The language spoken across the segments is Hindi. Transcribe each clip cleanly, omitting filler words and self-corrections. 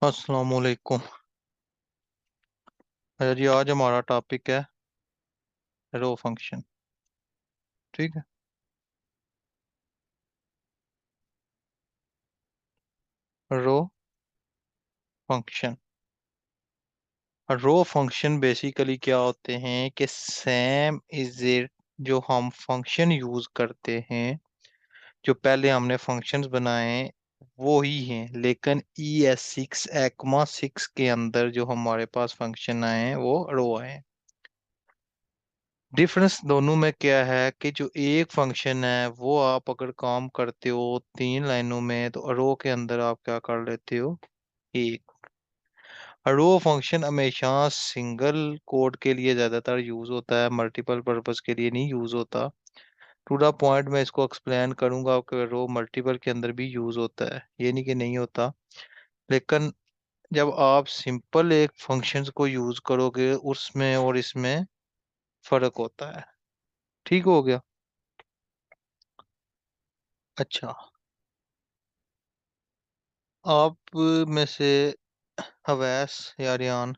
अस्सलाम वालेकुम। अच्छा जी, आज हमारा टॉपिक है रो फंक्शन। ठीक है। रो फंक्शन। रो फंक्शन बेसिकली क्या होते हैं कि सेम इज इट जो हम फंक्शन यूज करते हैं, जो पहले हमने फंक्शंस बनाए हैं वो ही हैं, लेकिन ES6 के अंदर जो हमारे पास फंक्शन आए हैं वो रो आए हैं। डिफरेंस दोनों में क्या है कि जो एक फंक्शन है वो आप अगर काम करते हो 3 लाइनों में तो रो के अंदर आप क्या कर लेते हो, एक। रो फंक्शन हमेशा सिंगल कोड के लिए ज्यादातर यूज होता है, मल्टीपल पर्पस के लिए नहीं यूज होता। टू द पॉइंट मैं इसको एक्सप्लेन करूंगा कि रो मल्टीपल के अंदर भी यूज होता है, ये नहीं कि नहीं होता। लेकिन जब आप सिंपल एक फंक्शन को यूज करोगे उसमें और इसमें फर्क होता है। ठीक हो गया। अच्छा, आप में से अवैस या रियान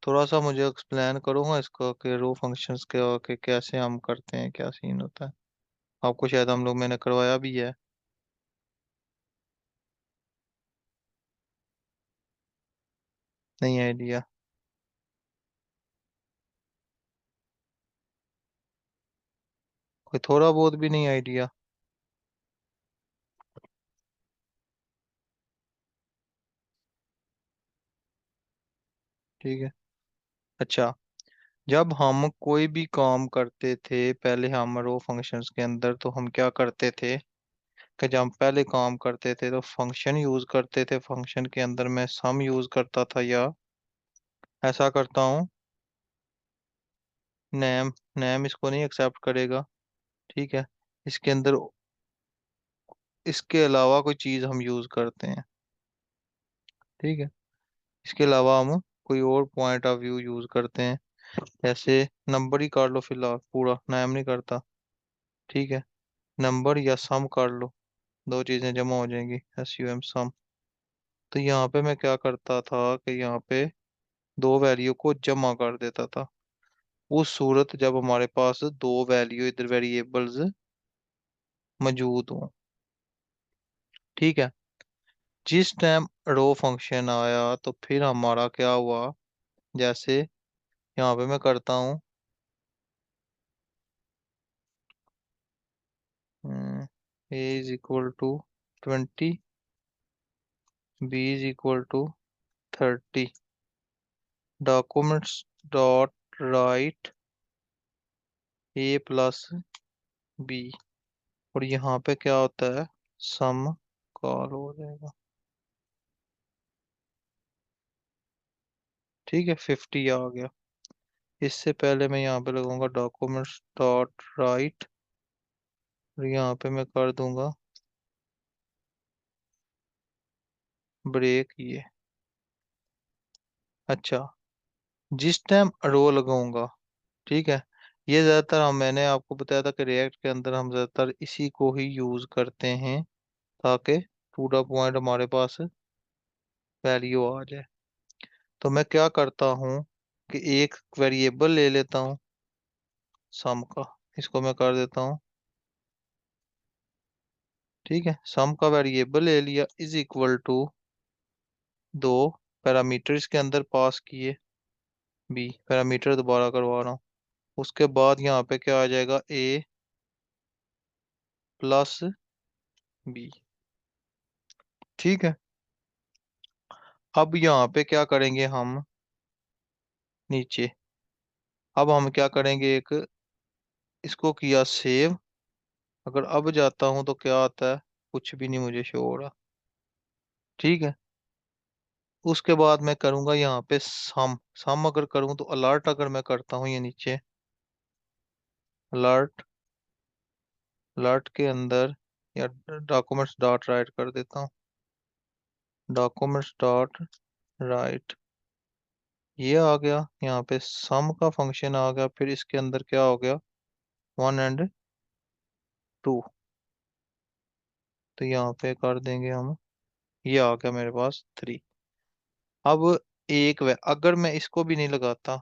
थोड़ा सा मुझे एक्सप्लेन करूंगा इसको कि रो फंक्शंस के कैसे हम करते हैं, क्या सीन होता है। आपको शायद हम लोग मैंने करवाया भी है। नहीं आइडिया। कोई थोड़ा बहुत भी नहीं आइडिया। ठीक है। अच्छा, जब हम कोई भी काम करते थे पहले हम रो फंक्शंस के अंदर, तो हम क्या करते थे कि जब हम पहले काम करते थे तो फंक्शन यूज करते थे। फंक्शन के अंदर मैं सम यूज करता था, या ऐसा करता हूँ नेम। नेम इसको नहीं एक्सेप्ट करेगा। ठीक है। इसके अंदर इसके अलावा कोई चीज हम यूज करते हैं। ठीक है। इसके अलावा हम कोई और पॉइंट ऑफ व्यू यूज करते हैं। जैसे नंबर ही काट लो, फिलहाल पूरा नाम नहीं करता। ठीक है। नंबर या सम काट लो, दो चीजें जमा हो जाएंगी, SUM सम। तो यहाँ पे मैं क्या करता था कि यहाँ पे दो वैल्यू को जमा कर देता था। उस सूरत जब हमारे पास दो वैल्यू इधर वेरिएबल्स मौजूद हों। ठीक है। जिस टाइम रो फंक्शन आया तो फिर हमारा क्या हुआ, जैसे यहाँ पे मैं करता हूँ A = 20, B = 30, documents dot right A+B। और यहाँ पे क्या होता है, सम कॉल हो जाएगा। ठीक है, 50 आ गया। इससे पहले मैं यहाँ पे लगाऊंगा डॉक्यूमेंट्स डॉट राइट, और यहाँ पे मैं कर दूंगा ब्रेक ये। अच्छा, जिस टाइम रो लगाऊंगा, ठीक है, ये ज्यादातर हम मैंने आपको बताया था कि रिएक्ट के अंदर हम ज्यादातर इसी को ही यूज करते हैं ताकि टू द पॉइंट हमारे पास वैल्यू आ जाए। तो मैं क्या करता हूँ कि एक वेरिएबल ले लेता हूँ सम का, इसको मैं कर देता हूँ। ठीक है, सम का वेरिएबल ले लिया, इज इक्वल टू दो पैरामीटर इसके अंदर पास किए, बी पैरामीटर दोबारा करवा रहा हूँ। उसके बाद यहाँ पे क्या आ जाएगा, A+B। ठीक है। अब यहाँ पे क्या करेंगे हम, नीचे अब हम क्या करेंगे, एक इसको किया सेव। अगर अब जाता हूँ तो क्या आता है, कुछ भी नहीं मुझे शो हो रहा। ठीक है। उसके बाद मैं करूंगा यहाँ पे सम। सम अगर करूँ तो अलर्ट अगर मैं करता हूँ ये नीचे, अलर्ट, अलर्ट के अंदर या डॉक्यूमेंट्स डॉट राइट कर देता हूँ, डॉक्यूमेंट्स डॉट राइट। ये आ गया, यहाँ पे सम का फंक्शन आ गया, फिर इसके अंदर क्या हो गया, 1 और 2। तो यहाँ पे कर देंगे हम, ये आ गया मेरे पास 3। अब अगर मैं इसको भी नहीं लगाता,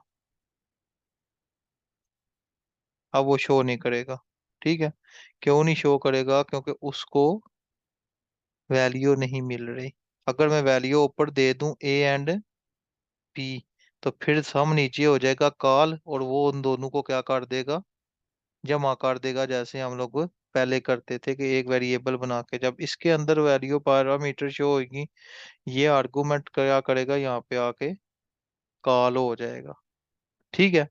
अब वो शो नहीं करेगा। ठीक है। क्यों नहीं शो करेगा? क्योंकि उसको वैल्यू नहीं मिल रही। अगर मैं वैल्यू ऊपर दे दूं ए एंड पी, तो फिर सम नीचे हो जाएगा कॉल, और वो उन दोनों को क्या कर देगा, जमा कर देगा, जैसे हम लोग पहले करते थे कि एक वेरिएबल बना के जब इसके अंदर वैल्यू पैरामीटर शो होगी, ये आर्गुमेंट क्या करेगा, यहाँ पे आके कॉल हो जाएगा। ठीक है।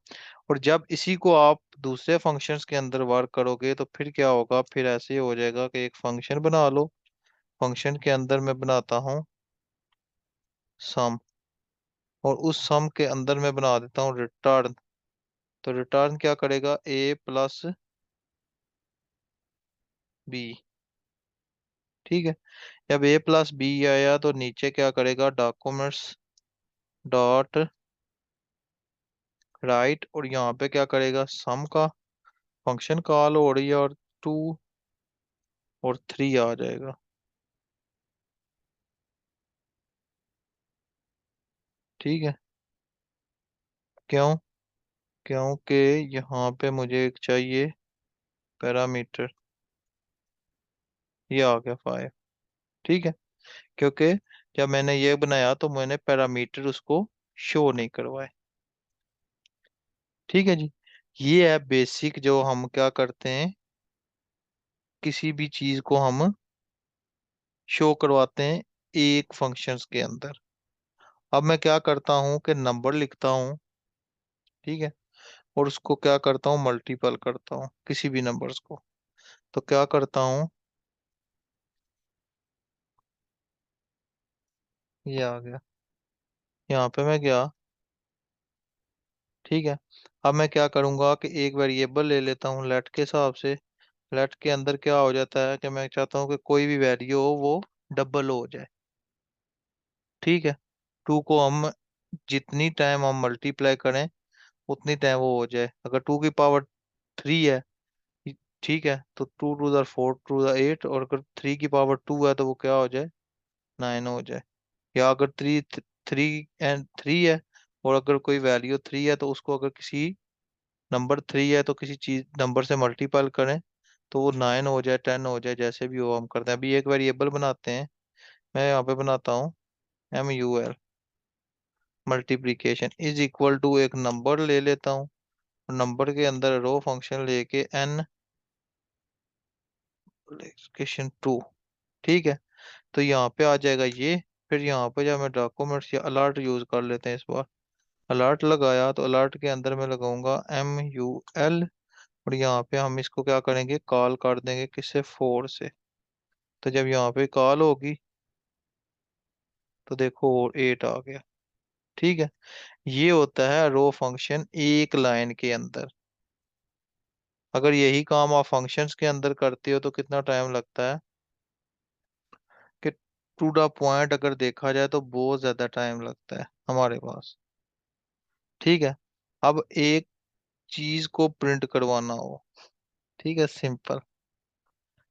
और जब इसी को आप दूसरे फंक्शंस के अंदर वर्क करोगे तो फिर क्या होगा, फिर ऐसे हो जाएगा कि एक फंक्शन बना लो, फंक्शन के अंदर मैं बनाता हूँ सम, और उस सम के अंदर मैं बना देता हूँ रिटर्न। तो रिटर्न क्या करेगा, ए प्लस बी। ठीक है। जब ए प्लस बी आया तो नीचे क्या करेगा, डॉक्यूमेंट्स डॉट राइट, और यहाँ पे क्या करेगा, सम का फंक्शन कॉल हो रही है, और 2 और 3 आ जाएगा। ठीक है। क्यों? क्योंकि यहाँ पे मुझे एक चाहिए पैरामीटर, ये आ गया 5। ठीक है। क्योंकि जब मैंने ये बनाया तो मैंने पैरामीटर उसको शो नहीं करवाए। ठीक है जी। ये है बेसिक, जो हम क्या करते हैं, किसी भी चीज को हम शो करवाते हैं एक फंक्शंस के अंदर। अब मैं क्या करता हूँ कि नंबर लिखता हूँ। ठीक है। और उसको क्या करता हूँ, मल्टीपल करता हूँ किसी भी नंबर्स को। तो क्या करता हूँ, ये आ गया, यहाँ पे मैं गया। ठीक है। अब मैं क्या करूंगा कि एक वेरिएबल ले लेता हूँ लेट के हिसाब से। लेट के अंदर क्या हो जाता है कि मैं चाहता हूँ कि कोई भी वैल्यू हो वो डबल हो जाए। ठीक है। 2 को हम जितनी टाइम हम मल्टीप्लाई करें उतनी टाइम वो हो जाए। अगर 2 की पावर 3 है, ठीक है, तो 2 टू द 4 टू द 8, और अगर 3 की पावर 2 है तो वो क्या हो जाए, 9 हो जाए। या अगर 3 है, और अगर कोई वैल्यू 3 है तो उसको अगर किसी नंबर 3 है तो किसी चीज नंबर से मल्टीपल करें तो वो 9 हो जाए, 10 हो जाए, जैसे भी हो हम करते हैं। अभी एक वेरिएबल बनाते हैं, मैं यहाँ पे बनाता हूँ MUL, multiplication is equal to एक नंबर ले लेता हूँ, नंबर के अंदर रो फंक्शन लेके n मल्टीप्लिकेशन 2। ठीक है। तो यहाँ पे आ जाएगा ये। फिर यहाँ पे जब मैं डॉक्यूमेंट्स या अलर्ट यूज कर लेते हैं इस बार, अलर्ट लगाया तो अलर्ट के अंदर मैं लगाऊंगा MUL, और यहाँ पे हम इसको क्या करेंगे, कॉल कर देंगे किससे, 4 से। तो जब यहाँ पे कॉल होगी तो देखो 8 आ गया। ठीक है। ये होता है रो फंक्शन एक लाइन के अंदर। अगर यही काम आप फंक्शंस के अंदर करते हो तो कितना टाइम लगता है, कि टू द पॉइंट अगर देखा जाए तो बहुत ज्यादा टाइम लगता है हमारे पास। ठीक है। अब एक चीज को प्रिंट करवाना हो, ठीक है, सिंपल,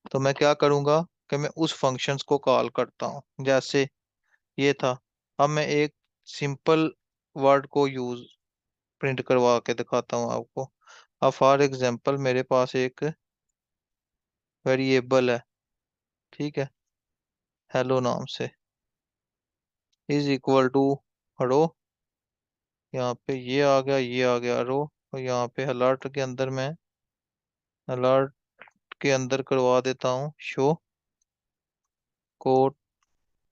तो मैं क्या करूंगा कि मैं उस फंक्शंस को कॉल करता हूँ, जैसे ये था। अब मैं एक सिंपल वर्ड को यूज प्रिंट करवा के दिखाता हूँ आपको। अब फॉर एग्जांपल मेरे पास एक वेरिएबल है, ठीक है, हेलो नाम से, इज इक्वल टू रो, यहाँ पे ये आ गया, ये आ गया रो, और यहाँ पे अलर्ट के अंदर मैं अलर्ट के अंदर करवा देता हूँ शो कोड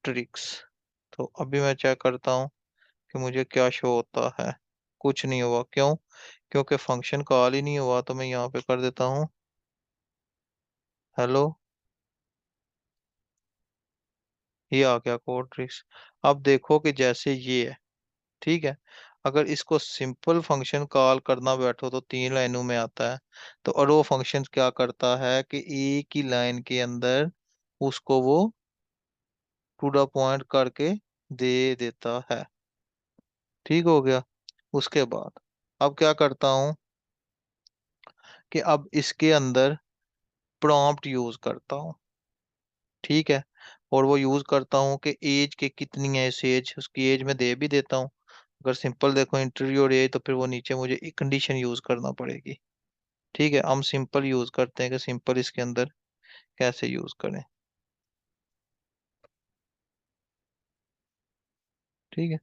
ट्रिक्स। तो अभी मैं चेक करता हूँ कि मुझे क्या शो होता है। कुछ नहीं हुआ। क्यों? क्योंकि फंक्शन कॉल ही नहीं हुआ। तो मैं यहाँ पे कर देता हूँ हेलो, ये आ गया कोड ट्रिक्स। अब देखो कि जैसे ये है, ठीक है, अगर इसको सिंपल फंक्शन कॉल करना बैठो तो 3 लाइनों में आता है। तो अरो फंक्शन क्या करता है कि एक ही लाइन के अंदर उसको वो टू द पॉइंट करके दे देता है। ठीक हो गया। उसके बाद अब क्या करता हूँ कि अब इसके अंदर प्रॉम्प्ट यूज करता हूँ। ठीक है। और वो यूज करता हूँ कि एज के कितनी है, इस एज उसकी एज में दे भी देता हूँ। अगर सिंपल देखो इंटरव्यू और एज, तो फिर वो नीचे मुझे एक कंडीशन यूज करना पड़ेगी। ठीक है, हम सिंपल यूज करते हैं कि सिंपल इसके अंदर कैसे यूज करें। ठीक है,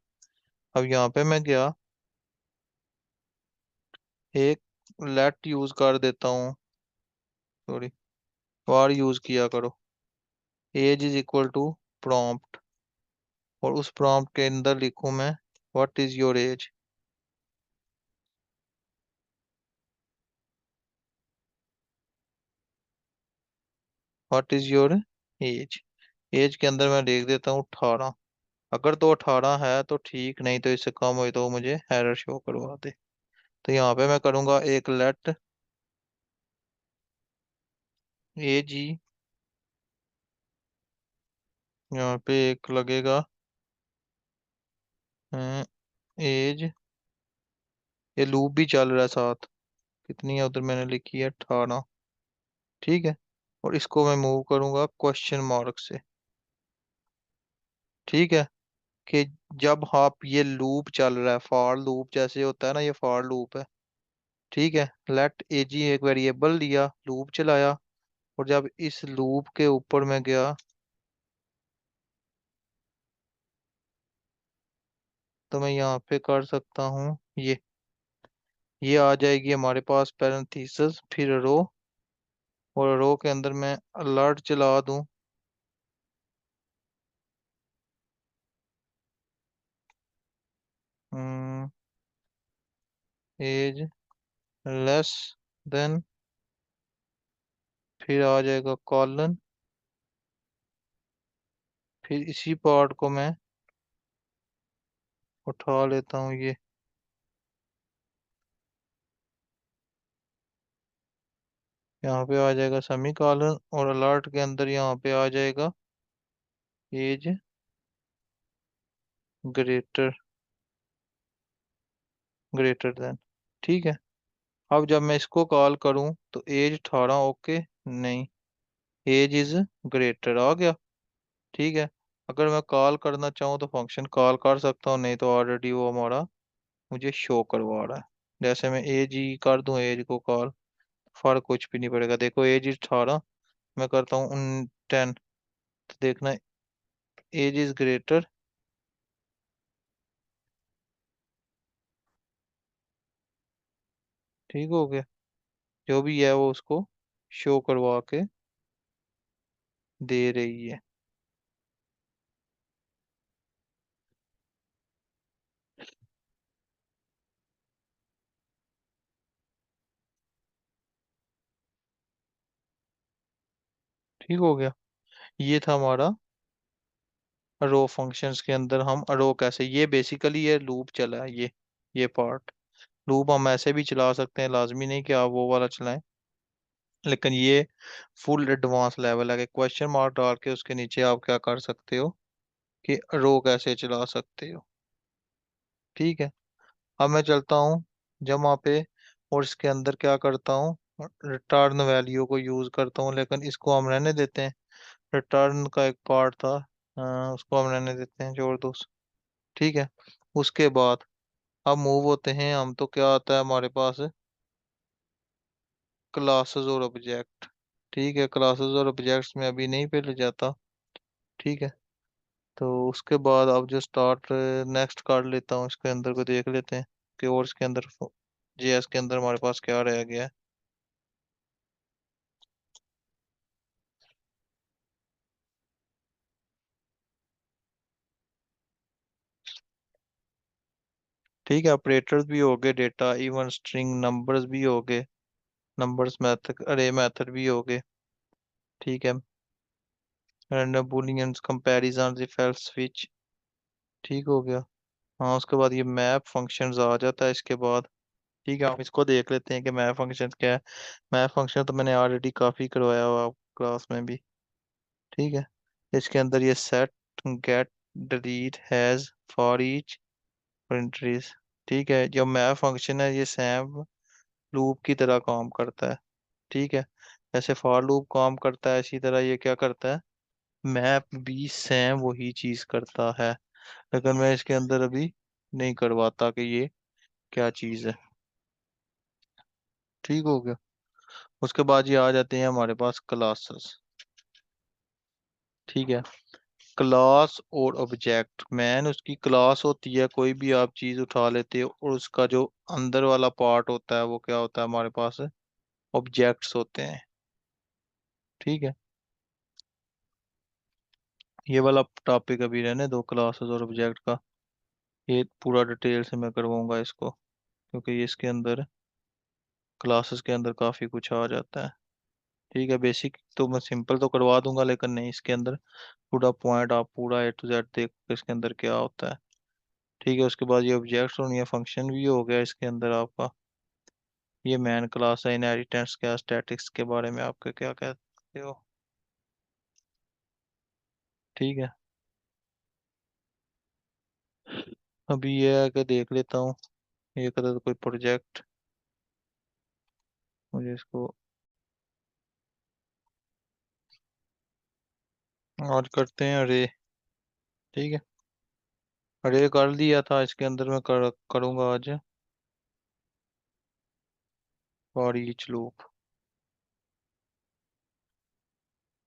अब यहाँ पे मैं गया, एक लेट यूज कर देता हूँ, सॉरी, वार यूज किया करो। Age is equal to prompt, और उस प्रॉम्प्ट के अंदर लिखूं मैं what is your age. What is your age, age के अंदर मैं लिख देता हूँ 18। अगर तो 18 है तो ठीक, नहीं तो इससे कम हो तो वो मुझे एरर शो करवा दे। तो यहाँ पे मैं करूँगा एक लेट एज ही, यहाँ पे एक लगेगा एज, ये लूप भी चल रहा है साथ, कितनी है उधर मैंने लिखी है 18। ठीक है, और इसको मैं मूव करूंगा क्वेश्चन मार्क से। ठीक है, कि जब आप ये लूप चल रहा है, फॉर लूप जैसे होता है ना, ये फॉर लूप है। ठीक है, लेट एजी एक वेरिएबल लिया, लूप चलाया, और जब इस लूप के ऊपर मैं गया, तो मैं यहाँ पे कर सकता हूँ ये आ जाएगी हमारे पास पैरेंथेसिस, फिर रो, और रो के अंदर मैं अलर्ट चला दूं, एज लेस देन, फिर आ जाएगा कॉलन, फिर इसी पार्ट को मैं उठा लेता हूँ, ये यहाँ पे आ जाएगा सेमी कॉलन, और अलर्ट के अंदर यहाँ पे आ जाएगा एज ग्रेटर ग्रेटर देन। ठीक है, अब जब मैं इसको कॉल करूँ तो एज 18 ओके, नहीं, एज इज ग्रेटर आ गया। ठीक है, अगर मैं कॉल करना चाहूँ तो फंक्शन कॉल कर सकता हूँ, नहीं तो ऑलरेडी वो हमारा मुझे शो करवा रहा है। जैसे मैं एज ही कर दूं, एज को कॉल, फर्क कुछ भी नहीं पड़ेगा। देखो एज इज 18, मैं करता हूँ 10, तो देखना एज इज ग्रेटर, ठीक हो गया, जो भी है वो उसको शो करवा के दे रही है। ठीक हो गया, ये था हमारा रो फंक्शंस के अंदर हम रो कैसे, ये बेसिकली ये लूप चला है, ये पार्ट लूप हम ऐसे भी चला सकते हैं, लाजमी नहीं कि आप वो वाला चलाएं, लेकिन ये फुल एडवांस लेवल है कि क्वेश्चन मार्क डाल के उसके नीचे आप क्या कर सकते हो कि रो कैसे चला सकते हो। ठीक है, अब मैं चलता हूँ जमा पे, और इसके अंदर क्या करता हूँ, रिटर्न वैल्यू को यूज करता हूँ, लेकिन इसको हम रहने देते हैं, रिटर्न का एक पार्ट था, उसको हम रहने देते हैं, जोड़ दो ठीक है, उसके बाद अब मूव होते हैं हम, तो क्या आता है हमारे पास, क्लासेस और ऑब्जेक्ट। ठीक है, क्लासेस और ऑब्जेक्ट्स में अभी नहीं पहले जाता। ठीक है, तो उसके बाद अब जो स्टार्ट नेक्स्ट कर लेता हूँ, इसके अंदर को देख लेते हैं कि और इसके अंदर जेएस के अंदर हमारे पास क्या रह गया है। ठीक है, ऑपरेटर्स भी हो गए, डेटा इवन स्ट्रिंग नंबर्स भी हो गए, नंबर्स मेथड अरे मेथड भी हो गए। ठीक है, random booleans comparison if else switch, ठीक हो गया। हाँ, उसके बाद ये मैप फंक्शंस आ जाता है इसके बाद। ठीक है, हम इसको देख लेते हैं कि मैप फंक्शन क्या है। मैप फंक्शन तो मैंने ऑलरेडी काफी करवाया हुआ क्लास में भी। ठीक है, इसके अंदर ये set get delete has for each entries. ठीक है, जो मैप फंक्शन है ये सैम लूप की तरह काम करता है। ठीक है, जैसे फॉर लूप काम करता है, इसी तरह ये क्या करता है, मैप भी सेम वही चीज करता है, लेकिन मैं इसके अंदर अभी नहीं करवाता कि ये क्या चीज है। ठीक हो गया। उसके बाद ये आ जाते हैं हमारे पास क्लासेस। ठीक है। क्लास और ऑब्जेक्ट, मैन उसकी क्लास होती है, कोई भी आप चीज उठा लेते हो, और उसका जो अंदर वाला पार्ट होता है वो क्या होता है हमारे पास, ऑब्जेक्ट्स होते हैं। ठीक है। ये वाला टॉपिक अभी रहने दो, क्लासेस और ऑब्जेक्ट का। ये पूरा डिटेल से मैं करवाऊंगा इसको, क्योंकि ये इसके अंदर क्लासेस के अंदर काफी कुछ आ जाता है। ठीक है। बेसिक तो मैं सिंपल तो करवा दूंगा, लेकिन नहीं, इसके अंदर पूरा पॉइंट आप पूरा A to Z देखो इसके अंदर क्या होता है। ठीक है। उसके बाद ये ऑब्जेक्ट्स और ये फंक्शन भी हो गया इसके अंदर आपका। ये मैन क्लास है। इनहेरिटेंस क्या, स्टैटिक्स के बारे में आपके क्या कहते हो। ठीक है। अभी ये है कि देख लेता हूँ, ये करता कोई प्रोजेक्ट, मुझे इसको और करते हैं अरे। ठीक है। अरे कर दिया था इसके अंदर, मैं करूंगा आज फॉर ईच लूप।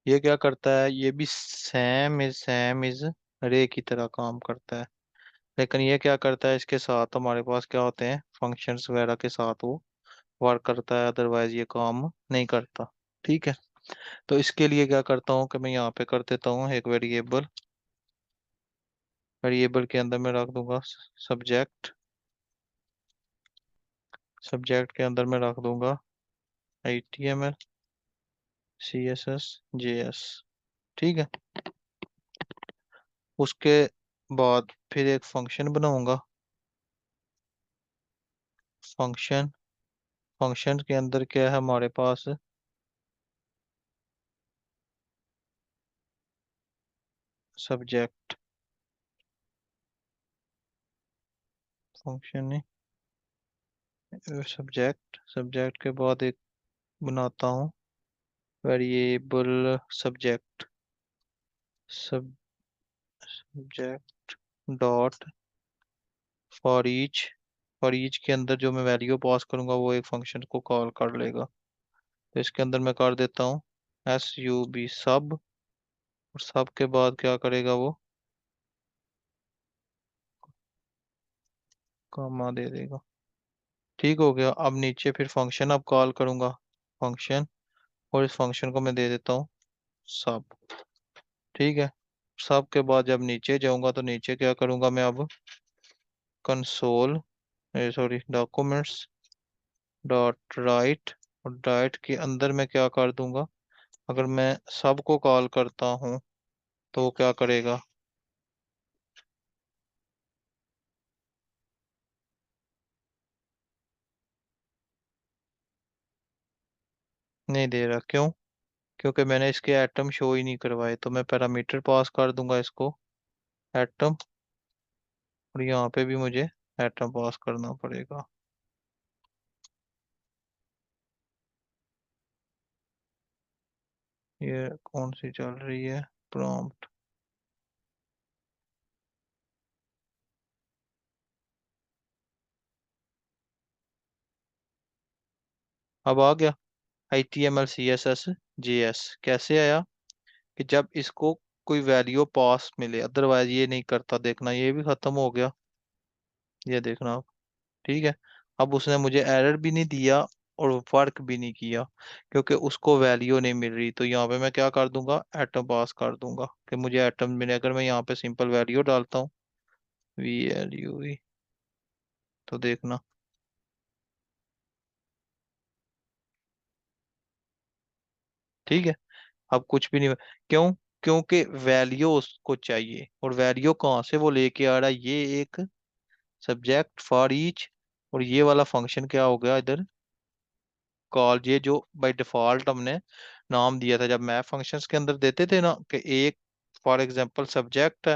ये क्या करता है, ये भी सेम इज अरे की तरह काम करता है, लेकिन ये क्या करता है, इसके साथ हमारे पास क्या होते हैं, फंक्शंस वगैरह के साथ वो वर्क करता है, अदरवाइज ये काम नहीं करता। ठीक है। तो इसके लिए क्या करता हूँ कि मैं यहाँ पे कर देता हूँ एक वेरिएबल। वेरिएबल के अंदर मैं रख दूंगा सब्जेक्ट। सब्जेक्ट के अंदर मैं रख दूंगा HTML CSS JS। ठीक है। उसके बाद फिर एक फंक्शन बनाऊंगा। फंक्शन, फंक्शन के अंदर क्या है हमारे पास, सब्जेक्ट। फंक्शन नहीं, सब्जेक्ट। सब्जेक्ट के बाद एक बनाता हूँ variable subject. Subject dot for each. For each के अंदर जो मैं वैल्यू पास करूंगा वो एक फंक्शन को कॉल कर लेगा। तो इसके अंदर मैं कर देता हूँ SUB सब, और सब के बाद क्या करेगा वो, कॉमा दे देगा। ठीक हो गया। अब नीचे फिर फंक्शन अब कॉल करूंगा, फंक्शन, और इस फंक्शन को मैं दे देता हूँ सब। ठीक है। सब के बाद जब नीचे जाऊंगा तो नीचे क्या करूंगा मैं अब, console, sorry documents dot right, और राइट के अंदर मैं क्या कर दूंगा, अगर मैं सब को कॉल करता हूँ तो वो क्या करेगा। नहीं दे रहा, क्यों? क्योंकि मैंने इसके एटम शो ही नहीं करवाए, तो मैं पैरामीटर पास कर दूंगा इसको एटम, और यहाँ पे भी मुझे एटम पास करना पड़ेगा। ये कौन सी चल रही है, प्रॉम्प्ट। अब आ गया HTML CSS JS। कैसे आया, कि जब इसको कोई वैल्यू पास मिले, अदरवाइज ये नहीं करता। देखना ये भी खत्म हो गया, ये देखना आप। ठीक है। अब उसने मुझे एरर भी नहीं दिया और वर्क भी नहीं किया, क्योंकि उसको वैल्यू नहीं मिल रही। तो यहाँ पे मैं क्या कर दूंगा, एटम पास कर दूंगा कि मुझे एटम मिले। अगर मैं यहाँ पे सिंपल वैल्यू डालता हूँ VLUE, तो देखना। ठीक है। अब कुछ भी नहीं, क्यों? क्योंकि वैल्यू उसको चाहिए, और वैल्यू कहाँ से वो लेके आ रहा है, ये एक सब्जेक्ट फॉर ईच, और ये वाला फंक्शन क्या हो गया इधर, कॉल, ये जो बाय डिफॉल्ट हमने नाम दिया था जब मैप फंक्शंस के अंदर देते थे ना, कि एक फॉर एग्जांपल सब्जेक्ट है,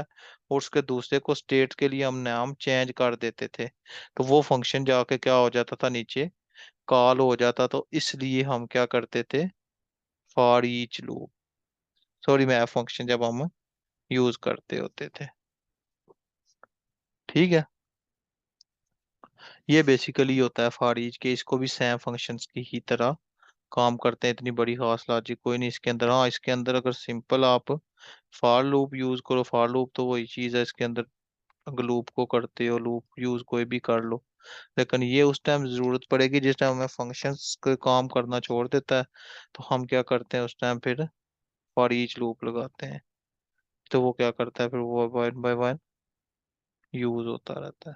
और उसके दूसरे को स्टेट के लिए हम नाम चेंज कर देते थे, तो वो फंक्शन जाके क्या हो जाता था, नीचे कॉल हो जाता। तो इसलिए हम क्या करते थे, for each loop. Sorry map function जब हम यूज करते होते थे। ठीक है। ये बेसिकली होता है फॉर ईच के, इसको भी सेम फंक्शंस की ही तरह काम करते हैं, इतनी बड़ी खास लॉजिक कोई नहीं इसके अंदर। हाँ इसके अंदर अगर सिंपल आप फॉर लूप यूज करो, फॉर लूप तो वही चीज है इसके अंदर, लूप को करते हो, लूप यूज कोई भी कर लो। लेकिन ये उस टाइम जरूरत पड़ेगी जिस टाइम हमें फंक्शंस का काम करना छोड़ देता है, तो हम क्या करते हैं उस टाइम फिर फॉर ईच लूप लगाते हैं। तो वो क्या करता है फिर, वो वन बाय वन यूज होता रहता है।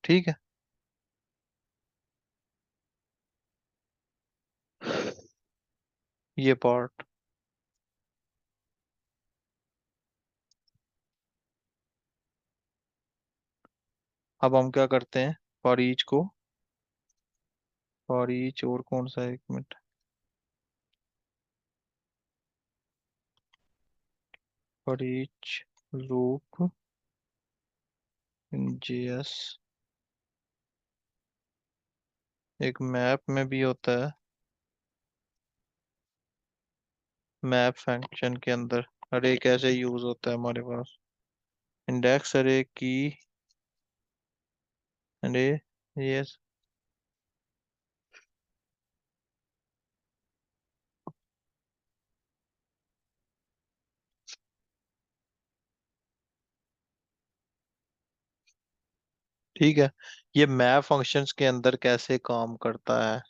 ठीक है। ये पार्ट। अब हम क्या करते हैं फॉर ईच को, फॉर ईच और कौन सा है, एक minute. For each loop in JS, एक मैप में भी होता है, मैप फंक्शन के अंदर अरे कैसे यूज होता है हमारे पास, इंडेक्स अरे की, अरे यस। ठीक है। ये मैप फंक्शंस के अंदर कैसे काम करता है,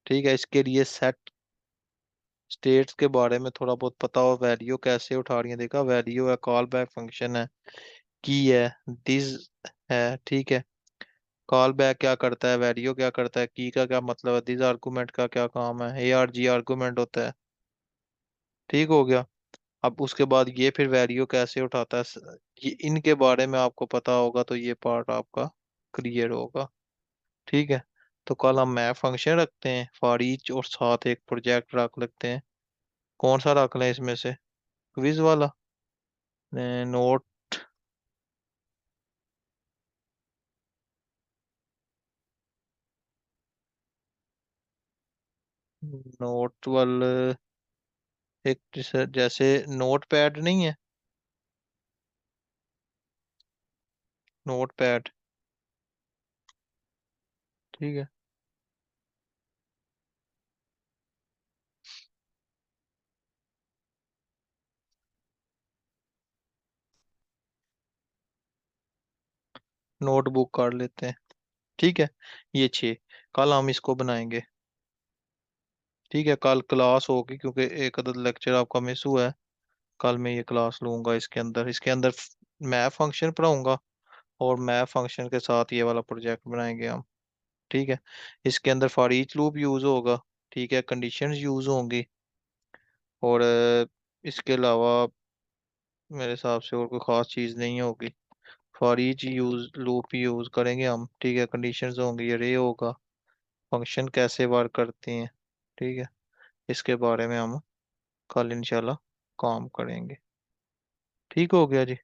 ठीक है, इसके लिए सेट स्टेट्स के बारे में थोड़ा बहुत पता हो, वैल्यू कैसे उठा रही है, देखा वैल्यू है, कॉल बैक फंक्शन है, की है, दिस है। ठीक है। कॉल बैक क्या करता है, वैल्यू क्या करता है, की का क्या मतलब है, दिस आर्गुमेंट का क्या काम है, ए आर जी आर्गुमेंट होता है। ठीक हो गया। अब उसके बाद ये फिर वैल्यू कैसे उठाता है, ये इनके बारे में आपको पता होगा तो ये पार्ट आपका क्लियर होगा। ठीक है। तो कल हम मैप फंक्शन रखते हैं फॉर ईच, और साथ एक प्रोजेक्ट रख लेते हैं। कौन सा रख लें इसमें से, क्विज वाला, नोट, नोट वाले, एक जैसे नोट पैड नहीं है, नोट पैड। ठीक है। नोटबुक कर लेते हैं। ठीक है। ये छः, कल हम इसको बनाएंगे। ठीक है, कल क्लास होगी क्योंकि एक अदद लेक्चर आपका मिस हुआ है। कल मैं ये क्लास लूंगा, इसके अंदर मैथ फंक्शन पढ़ाऊंगा, और मैथ फंक्शन के साथ ये वाला प्रोजेक्ट बनाएंगे हम। ठीक है। इसके अंदर फॉर ईच लूप यूज होगा। ठीक है, कंडीशंस यूज होंगी, और इसके अलावा मेरे हिसाब से और कोई खास चीज़ नहीं होगी। For each use loop use करेंगे हम। ठीक है, कंडीशंस होंगी, अरे होगा, फंक्शन कैसे वर्क करती हैं। ठीक है। इसके बारे में हम कल इंशाल्लाह काम करेंगे। ठीक हो गया जी।